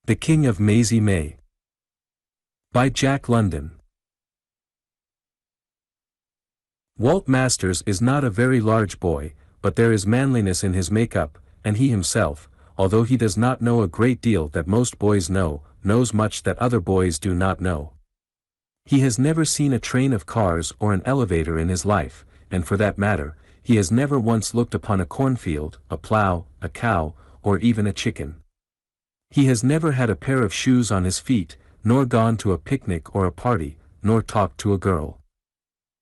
The King of Mazy May. By Jack London. Walt Masters is not a very large boy, but there is manliness in his makeup, and he himself, although he does not know a great deal that most boys know, knows much that other boys do not know. He has never seen a train of cars or an elevator in his life, and for that matter, he has never once looked upon a cornfield, a plow, a cow, or even a chicken. He has never had a pair of shoes on his feet, nor gone to a picnic or a party, nor talked to a girl.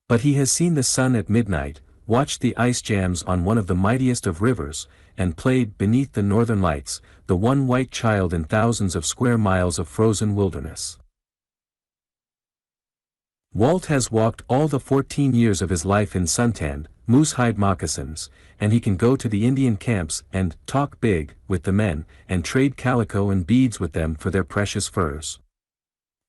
But he has seen the sun at midnight, watched the ice jams on one of the mightiest of rivers, and played beneath the northern lights, the one white child in thousands of square miles of frozen wilderness. Walt has walked all the 14 years of his life in suntanned, moose-hide moccasins, and he can go to the Indian camps and talk big with the men, and trade calico and beads with them for their precious furs.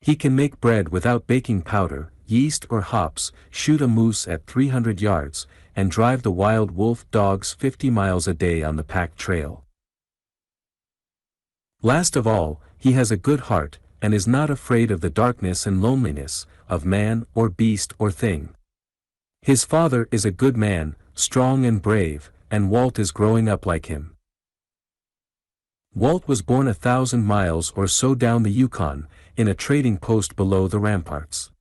He can make bread without baking powder, yeast or hops, shoot a moose at 300 yards, and drive the wild wolf dogs 50 miles a day on the packed trail. Last of all, he has a good heart, and is not afraid of the darkness and loneliness, of man or beast or thing. His father is a good man, strong and brave, and Walt is growing up like him. Walt was born 1,000 miles or so down the Yukon, in a trading post below the ramparts.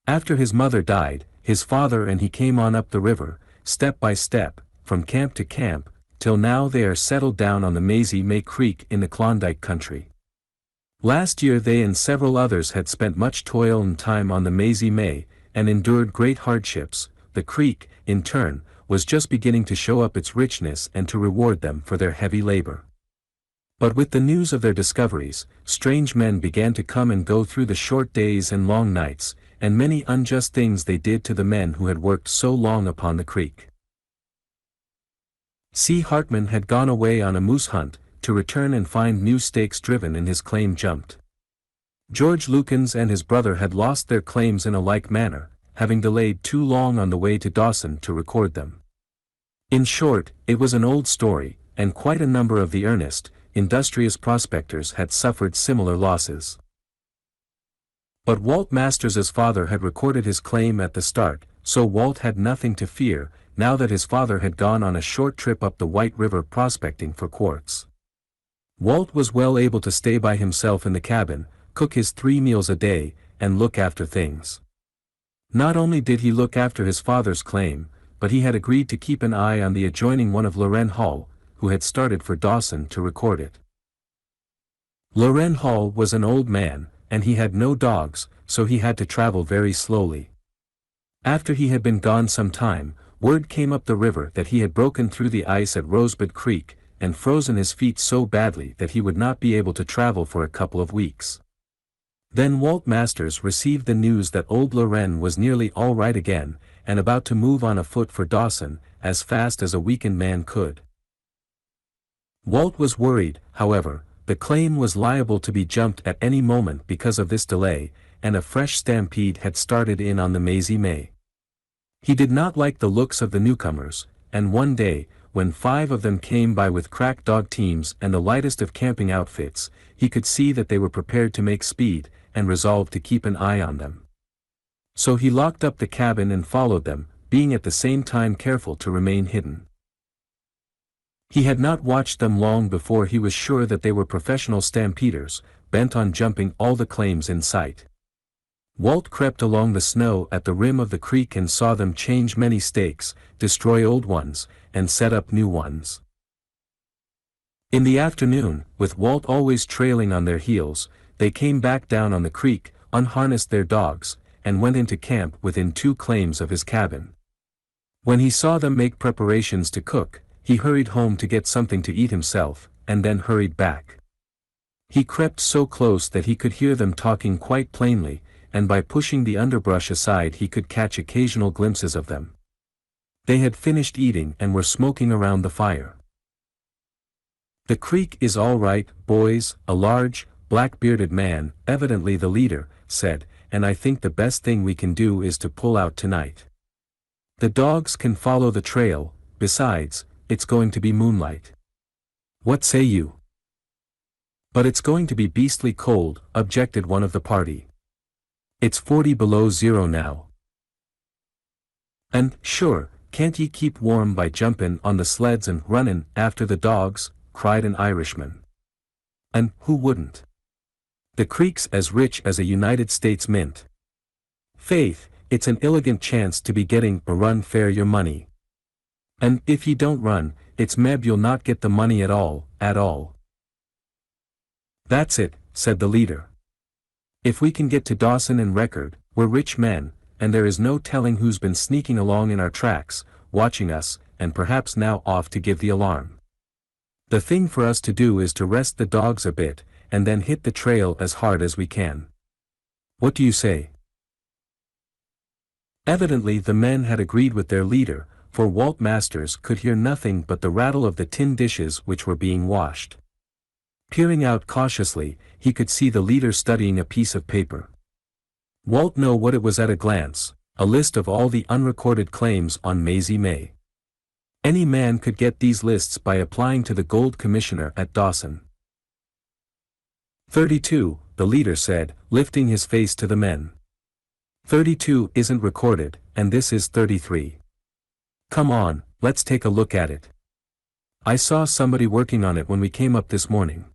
After his mother died, his father and he came on up the river, step by step, from camp to camp, till now they are settled down on the Mazy May Creek in the Klondike country. Last year they and several others had spent much toil and time on the Mazy May, and endured great hardships. The creek, in turn, was just beginning to show up its richness and to reward them for their heavy labor. But with the news of their discoveries, strange men began to come and go through the short days and long nights, and many unjust things they did to the men who had worked so long upon the creek. C. Hartman had gone away on a moose hunt, to return and find new stakes driven and his claim jumped. George Lukens and his brother had lost their claims in a like manner, having delayed too long on the way to Dawson to record them. In short, it was an old story, and quite a number of the earnest, industrious prospectors had suffered similar losses. But Walt Masters' father had recorded his claim at the start, so Walt had nothing to fear, now that his father had gone on a short trip up the White River prospecting for quartz. Walt was well able to stay by himself in the cabin, cook his 3 meals a day, and look after things. Not only did he look after his father's claim, but he had agreed to keep an eye on the adjoining one of Loren Hall, who had started for Dawson to record it. Loren Hall was an old man, and he had no dogs, so he had to travel very slowly. After he had been gone some time, word came up the river that he had broken through the ice at Rosebud Creek, and frozen his feet so badly that he would not be able to travel for a couple of weeks. Then Walt Masters received the news that old Loren was nearly all right again, and about to move on afoot for Dawson, as fast as a weakened man could. Walt was worried, however. The claim was liable to be jumped at any moment because of this delay, and a fresh stampede had started in on the Mazy May. He did not like the looks of the newcomers, and one day, when 5 of them came by with crack dog teams and the lightest of camping outfits, he could see that they were prepared to make speed, and resolved to keep an eye on them. So he locked up the cabin and followed them, being at the same time careful to remain hidden. He had not watched them long before he was sure that they were professional stampeders, bent on jumping all the claims in sight. Walt crept along the snow at the rim of the creek and saw them change many stakes, destroy old ones, and set up new ones. In the afternoon, with Walt always trailing on their heels, they came back down on the creek, unharnessed their dogs, and went into camp within 2 claims of his cabin. When he saw them make preparations to cook, he hurried home to get something to eat himself, and then hurried back. He crept so close that he could hear them talking quite plainly, and by pushing the underbrush aside he could catch occasional glimpses of them. They had finished eating and were smoking around the fire. "The creek is all right, boys," a large, black-bearded man, evidently the leader, said, "and I think the best thing we can do is to pull out tonight. The dogs can follow the trail, besides, it's going to be moonlight. What say you?" "But it's going to be beastly cold," objected one of the party. "It's 40 below zero now." "And, sure, can't ye keep warm by jumpin' on the sleds and runnin' after the dogs?" cried an Irishman. "And who wouldn't? The creek's as rich as a United States mint. Faith, it's an elegant chance to be getting a run for your money. And if ye don't run, it's meb you'll not get the money at all, at all." "That's it," said the leader. "If we can get to Dawson and Record, we're rich men, and there is no telling who's been sneaking along in our tracks, watching us, and perhaps now off to give the alarm. The thing for us to do is to rest the dogs a bit, and then hit the trail as hard as we can. What do you say?" Evidently the men had agreed with their leader, for Walt Masters could hear nothing but the rattle of the tin dishes which were being washed. Peering out cautiously, he could see the leader studying a piece of paper. Walt knew what it was at a glance, a list of all the unrecorded claims on Mazy May. Any man could get these lists by applying to the Gold Commissioner at Dawson. 32, the leader said, lifting his face to the men. 32 isn't recorded, and this is 33. Come on, let's take a look at it. I saw somebody working on it when we came up this morning.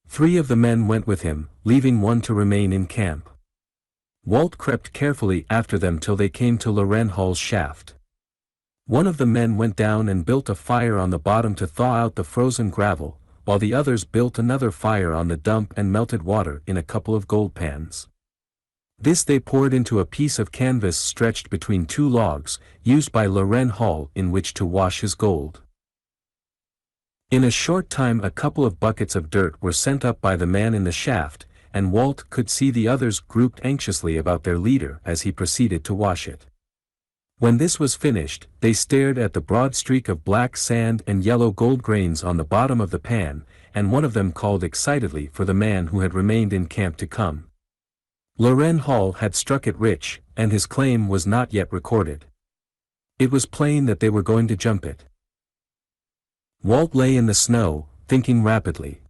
3 of the men went with him, leaving one to remain in camp. Walt crept carefully after them till they came to Loren Hall's shaft. One of the men went down and built a fire on the bottom to thaw out the frozen gravel, while the others built another fire on the dump and melted water in a couple of gold pans. This they poured into a piece of canvas stretched between 2 logs, used by Loren Hall in which to wash his gold. In a short time a couple of buckets of dirt were sent up by the man in the shaft, and Walt could see the others grouped anxiously about their leader as he proceeded to wash it. When this was finished, they stared at the broad streak of black sand and yellow gold grains on the bottom of the pan, and one of them called excitedly for the man who had remained in camp to come. Loren Hall had struck it rich, and his claim was not yet recorded. It was plain that they were going to jump it. Walt lay in the snow, thinking rapidly.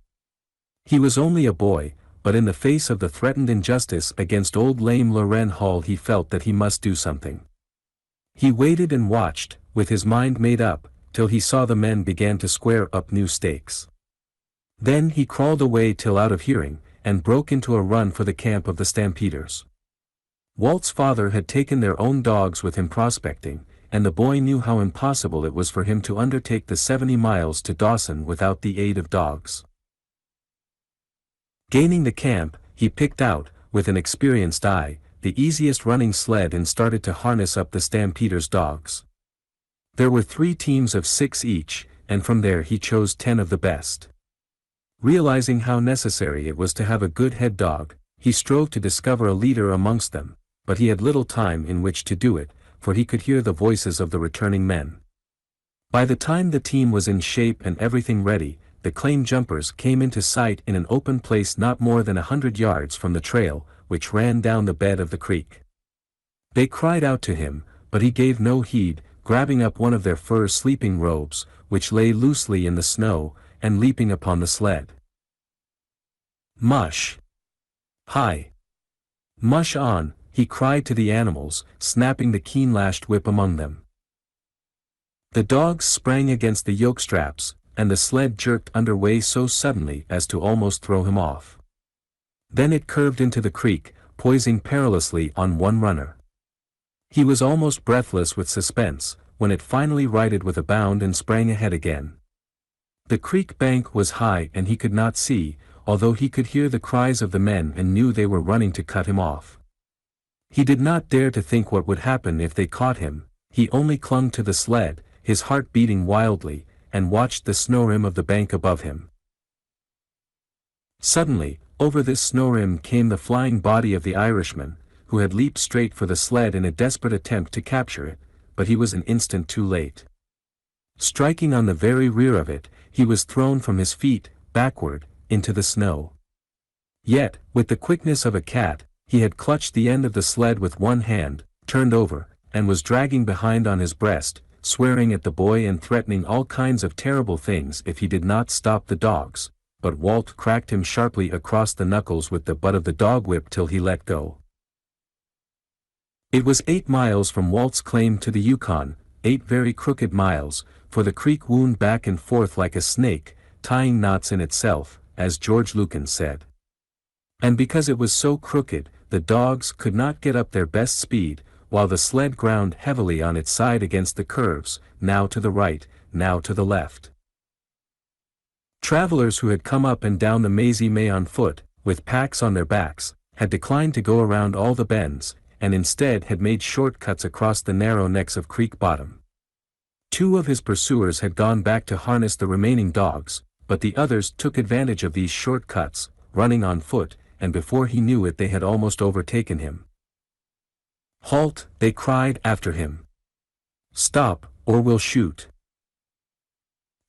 He was only a boy, but in the face of the threatened injustice against old lame Loren Hall he felt that he must do something. He waited and watched, with his mind made up, till he saw the men began to square up new stakes. Then he crawled away till out of hearing, and broke into a run for the camp of the stampeders. Walt's father had taken their own dogs with him prospecting, and the boy knew how impossible it was for him to undertake the 70 miles to Dawson without the aid of dogs. Gaining the camp, he picked out, with an experienced eye, the easiest running sled and started to harness up the stampeders' dogs. There were 3 teams of 6 each, and from there he chose 10 of the best. Realizing how necessary it was to have a good head dog, he strove to discover a leader amongst them, but he had little time in which to do it, for he could hear the voices of the returning men. By the time the team was in shape and everything ready, the claim jumpers came into sight in an open place not more than 100 yards from the trail, which ran down the bed of the creek. They cried out to him, but he gave no heed, grabbing up one of their fur sleeping robes, which lay loosely in the snow, and leaping upon the sled. "Mush! Hi! Mush on!" he cried to the animals, snapping the keen-lashed whip among them. The dogs sprang against the yoke straps, and the sled jerked under way so suddenly as to almost throw him off. Then it curved into the creek, poising perilously on one runner. He was almost breathless with suspense, when it finally righted with a bound and sprang ahead again. The creek bank was high and he could not see, although he could hear the cries of the men and knew they were running to cut him off. He did not dare to think what would happen if they caught him. He only clung to the sled, his heart beating wildly, and watched the snow rim of the bank above him. Suddenly, over this snow rim came the flying body of the Irishman, who had leaped straight for the sled in a desperate attempt to capture it, but he was an instant too late. Striking on the very rear of it, he was thrown from his feet, backward, into the snow. Yet, with the quickness of a cat, he had clutched the end of the sled with one hand, turned over, and was dragging behind on his breast, swearing at the boy and threatening all kinds of terrible things if he did not stop the dogs, but Walt cracked him sharply across the knuckles with the butt of the dog whip till he let go. It was 8 miles from Walt's claim to the Yukon, 8 very crooked miles, for the creek wound back and forth like a snake, tying knots in itself, as George Lucan said. And because it was so crooked, the dogs could not get up their best speed, while the sled ground heavily on its side against the curves, now to the right, now to the left. Travelers who had come up and down the Mazy May on foot, with packs on their backs, had declined to go around all the bends, and instead had made short cuts across the narrow necks of creek bottom. 2 of his pursuers had gone back to harness the remaining dogs, but the others took advantage of these short cuts, running on foot, and before he knew it they had almost overtaken him. "Halt!" they cried after him. "Stop, or we'll shoot."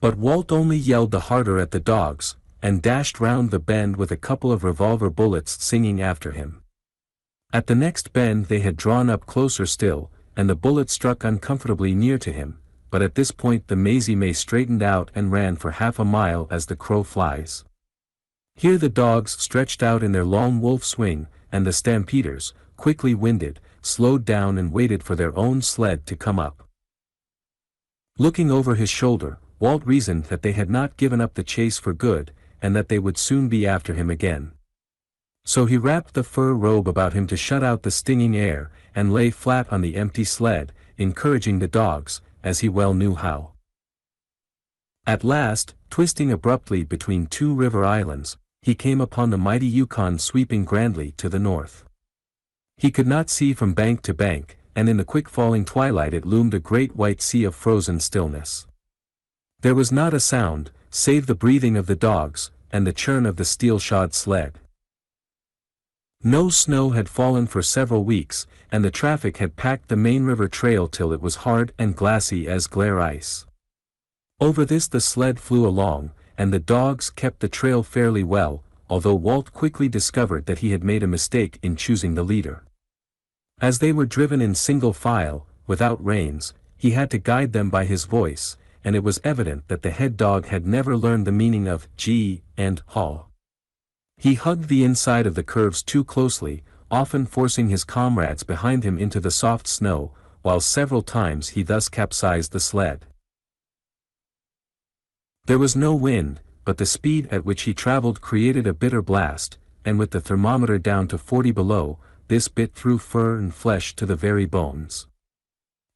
But Walt only yelled the harder at the dogs, and dashed round the bend with a couple of revolver bullets singing after him. At the next bend they had drawn up closer still, and the bullet struck uncomfortably near to him, but at this point the Mazy May straightened out and ran for half a mile as the crow flies. Here the dogs stretched out in their long wolf swing, and the stampeders, quickly winded, slowed down and waited for their own sled to come up. Looking over his shoulder, Walt reasoned that they had not given up the chase for good, and that they would soon be after him again. So he wrapped the fur robe about him to shut out the stinging air, and lay flat on the empty sled, encouraging the dogs, as he well knew how. At last, twisting abruptly between 2 river islands, he came upon the mighty Yukon sweeping grandly to the north. He could not see from bank to bank, and in the quick falling twilight it loomed a great white sea of frozen stillness. There was not a sound, save the breathing of the dogs, and the churn of the steel-shod sled. No snow had fallen for several weeks, and the traffic had packed the main river trail till it was hard and glassy as glare ice. Over this the sled flew along, and the dogs kept the trail fairly well, although Walt quickly discovered that he had made a mistake in choosing the leader. As they were driven in single file, without reins, he had to guide them by his voice, and it was evident that the head dog had never learned the meaning of "gee" and "haw." He hugged the inside of the curves too closely, often forcing his comrades behind him into the soft snow, while several times he thus capsized the sled. There was no wind, but the speed at which he traveled created a bitter blast, and with the thermometer down to 40 below, this bit through fur and flesh to the very bones.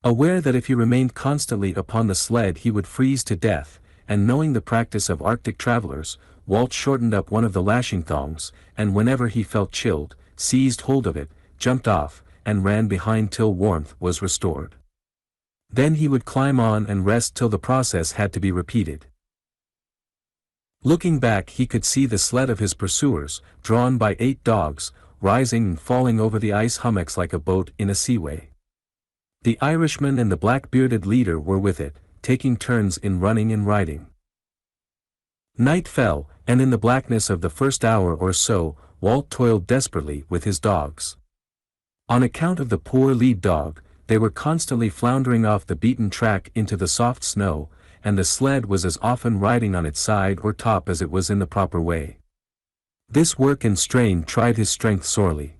Aware that if he remained constantly upon the sled he would freeze to death, and knowing the practice of Arctic travelers, Walt shortened up one of the lashing thongs, and whenever he felt chilled, seized hold of it, jumped off, and ran behind till warmth was restored. Then he would climb on and rest till the process had to be repeated. Looking back he could see the sled of his pursuers, drawn by 8 dogs, rising and falling over the ice hummocks like a boat in a seaway. The Irishman and the black-bearded leader were with it, taking turns in running and riding. Night fell, and in the blackness of the first hour or so, Walt toiled desperately with his dogs. On account of the poor lead dog, they were constantly floundering off the beaten track into the soft snow, and the sled was as often riding on its side or top as it was in the proper way. This work and strain tried his strength sorely.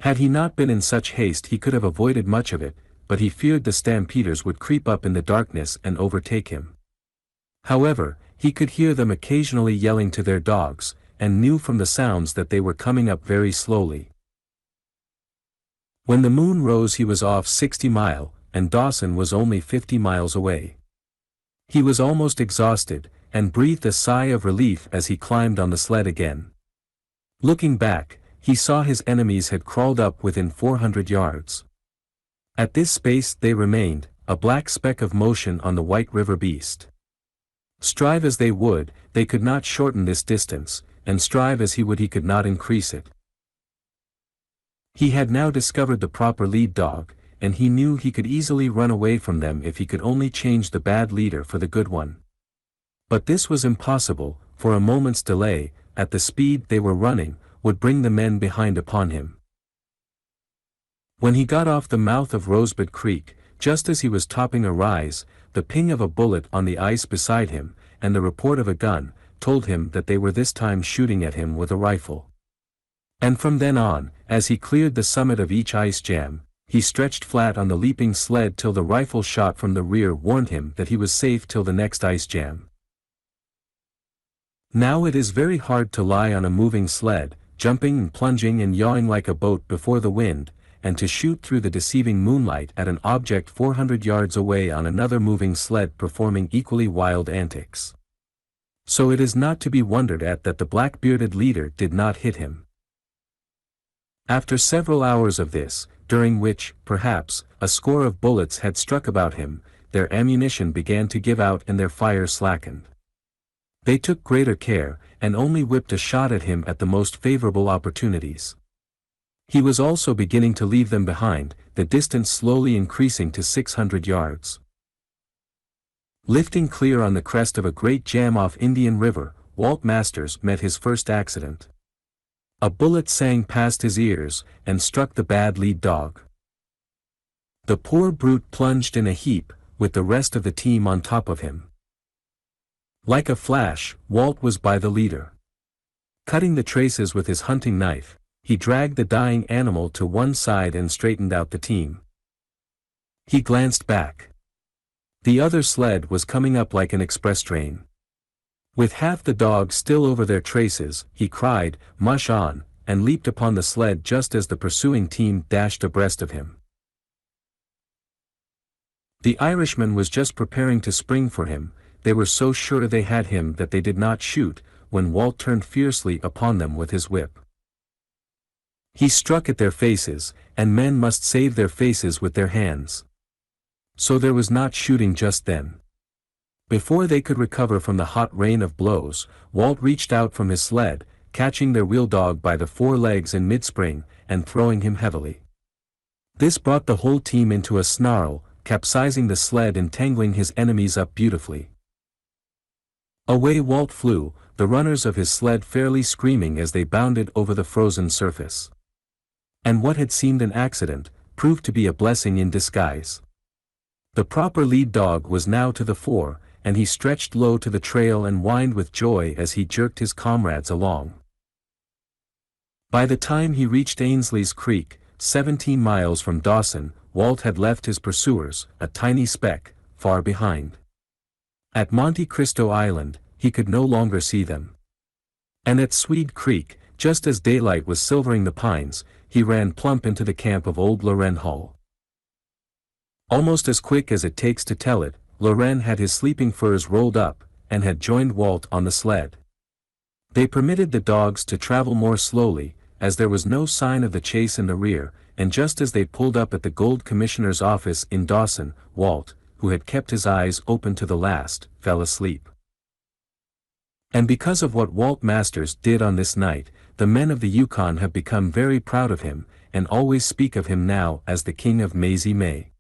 Had he not been in such haste he could have avoided much of it, but he feared the stampeders would creep up in the darkness and overtake him. However, he could hear them occasionally yelling to their dogs, and knew from the sounds that they were coming up very slowly. When the moon rose he was off 60 Mile, and Dawson was only 50 miles away. He was almost exhausted, and breathed a sigh of relief as he climbed on the sled again. Looking back, he saw his enemies had crawled up within 400 yards. At this space they remained, a black speck of motion on the white river beast. Strive as they would, they could not shorten this distance, and strive as he would he could not increase it. He had now discovered the proper lead dog, and he knew he could easily run away from them if he could only change the bad leader for the good one. But this was impossible, for a moment's delay, at the speed they were running, would bring the men behind upon him. When he got off the mouth of Rosebud Creek, just as he was topping a rise, the ping of a bullet on the ice beside him, and the report of a gun, told him that they were this time shooting at him with a rifle. And from then on, as he cleared the summit of each ice jam, he stretched flat on the leaping sled till the rifle shot from the rear warned him that he was safe till the next ice jam. Now it is very hard to lie on a moving sled, jumping and plunging and yawing like a boat before the wind, and to shoot through the deceiving moonlight at an object 400 yards away on another moving sled performing equally wild antics. So it is not to be wondered at that the black-bearded leader did not hit him. After several hours of this, during which, perhaps, a score of bullets had struck about him, their ammunition began to give out and their fire slackened. They took greater care, and only whipped a shot at him at the most favorable opportunities. He was also beginning to leave them behind, the distance slowly increasing to 600 yards. Lifting clear on the crest of a great jam off Indian River, Walt Masters met his first accident. A bullet sang past his ears, and struck the bad lead dog. The poor brute plunged in a heap, with the rest of the team on top of him. Like a flash, Walt was by the leader. Cutting the traces with his hunting knife, he dragged the dying animal to one side and straightened out the team. He glanced back. The other sled was coming up like an express train. With half the dogs still over their traces, he cried, "Mush on," and leaped upon the sled just as the pursuing team dashed abreast of him. The Irishman was just preparing to spring for him. They were so sure they had him that they did not shoot, when Walt turned fiercely upon them with his whip. He struck at their faces, and men must save their faces with their hands. So there was not shooting just then. Before they could recover from the hot rain of blows, Walt reached out from his sled, catching their wheel dog by the fore legs in mid-spring, and throwing him heavily. This brought the whole team into a snarl, capsizing the sled and tangling his enemies up beautifully. Away Walt flew, the runners of his sled fairly screaming as they bounded over the frozen surface. And what had seemed an accident, proved to be a blessing in disguise. The proper lead dog was now to the fore, and he stretched low to the trail and whined with joy as he jerked his comrades along. By the time he reached Ainsley's Creek, 17 miles from Dawson, Walt had left his pursuers, a tiny speck, far behind. At Monte Cristo Island, he could no longer see them. And at Swede Creek, just as daylight was silvering the pines, he ran plump into the camp of old Loren Hull. Almost as quick as it takes to tell it, Loren had his sleeping furs rolled up, and had joined Walt on the sled. They permitted the dogs to travel more slowly, as there was no sign of the chase in the rear, and just as they pulled up at the Gold Commissioner's office in Dawson, Walt, who had kept his eyes open to the last, fell asleep. And because of what Walt Masters did on this night, the men of the Yukon have become very proud of him, and always speak of him now as the King of Mazy May.